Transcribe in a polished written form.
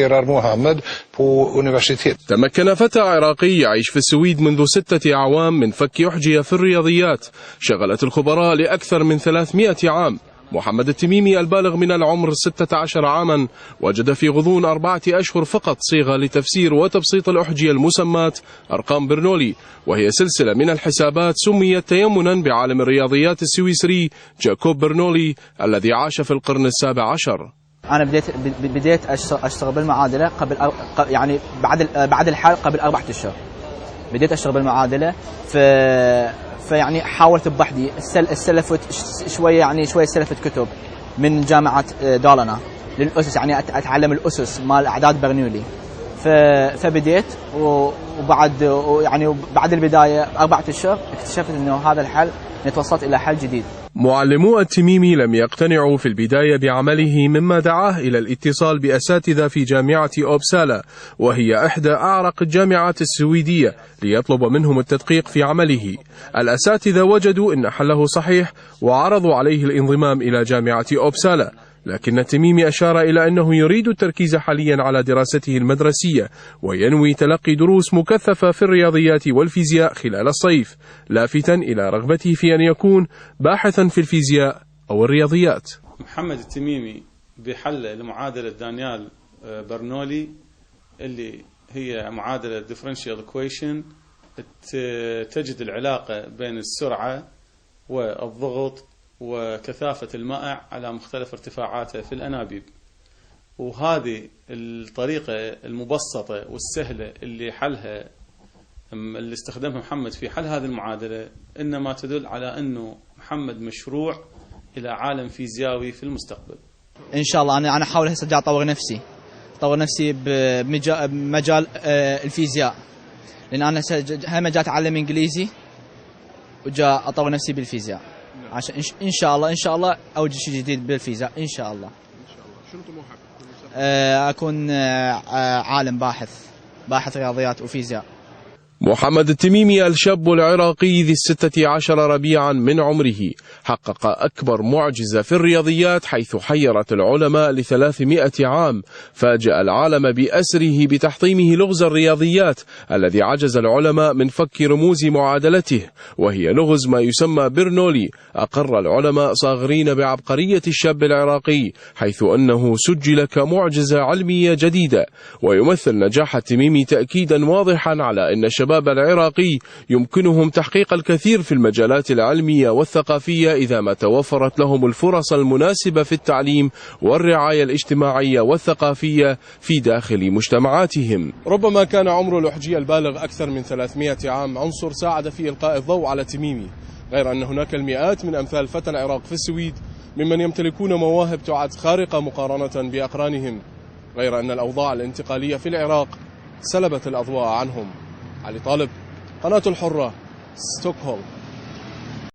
محمد تمكن فتى عراقي يعيش في السويد منذ 6 أعوام من فك أحجية في الرياضيات شغلت الخبراء لأكثر من 300 عام. محمد التميمي البالغ من العمر 16 عاما وجد في غضون 4 أشهر فقط صيغة لتفسير وتبسيط الأحجية المسماة أرقام برنولي، وهي سلسلة من الحسابات سميت تيمنا بعالم الرياضيات السويسري جاكوب برنولي الذي عاش في القرن ال17. أنا بديت أشتغل بالمعادلة يعني بعد الحال قبل 4 أشهر بديت أشتغل بالمعادلة. فيعني حاولت بوحدي استلفت شوية استلفت كتب من جامعة دالنا للأسس، يعني أتعلم الأسس مال أعداد برنولي. فبديت بعد البداية 4 أشهر اكتشفت إنه هذا الحل توصلت إلى حل جديد. معلمو التميمي لم يقتنعوا في البداية بعمله، مما دعاه إلى الاتصال بأساتذة في جامعة أوبسالا وهي إحدى أعرق الجامعات السويدية ليطلب منهم التدقيق في عمله. الأساتذة وجدوا أن حله صحيح وعرضوا عليه الانضمام إلى جامعة أوبسالا، لكن التميمي أشار إلى أنه يريد التركيز حاليا على دراسته المدرسية وينوي تلقي دروس مكثفة في الرياضيات والفيزياء خلال الصيف، لافتا إلى رغبته في أن يكون باحثا في الفيزياء أو الرياضيات. محمد التميمي بحل لمعادلة دانيال برنولي اللي هي معادلة differential equation تجد العلاقة بين السرعة والضغط وكثافة المائع على مختلف ارتفاعاته في الأنابيب، وهذه الطريقة المبسطة والسهلة اللي استخدمها محمد في حل هذه المعادلة إنما تدل على أنه محمد مشروع إلى عالم فيزيائي في المستقبل. إن شاء الله أنا أحاول هسه أطور نفسي بمجال الفيزياء، لأن أنا هم جاء أتعلم إنجليزي وجاء أطور نفسي بالفيزياء عشان إن شاء الله أوجد شيء جديد بالفيزياء إن شاء الله. شنو طموحك؟ أكون عالم باحث رياضيات وفيزياء. محمد التميمي الشاب العراقي ذي 16 ربيعا من عمره حقق أكبر معجزة في الرياضيات، حيث حيرت العلماء ل300 عام، فاجأ العالم بأسره بتحطيمه لغز الرياضيات الذي عجز العلماء من فك رموز معادلته، وهي لغز ما يسمى برنولي. أقر العلماء صاغرين بعبقرية الشاب العراقي، حيث أنه سجل كمعجزة علمية جديدة، ويمثل نجاح التميمي تأكيدا واضحا على أن الشباب العراقي يمكنهم تحقيق الكثير في المجالات العلمية والثقافية إذا ما توفرت لهم الفرص المناسبة في التعليم والرعاية الاجتماعية والثقافية في داخل مجتمعاتهم. ربما كان عمر الأحجية البالغ أكثر من 300 عام عنصر ساعد في إلقاء الضوء على التميمي، غير أن هناك المئات من أمثال فتى العراق في السويد ممن يمتلكون مواهب تعد خارقة مقارنة بأقرانهم، غير أن الأوضاع الانتقالية في العراق سلبت الأضواء عنهم. علي طالب، قناة الحرة، ستوكهولم.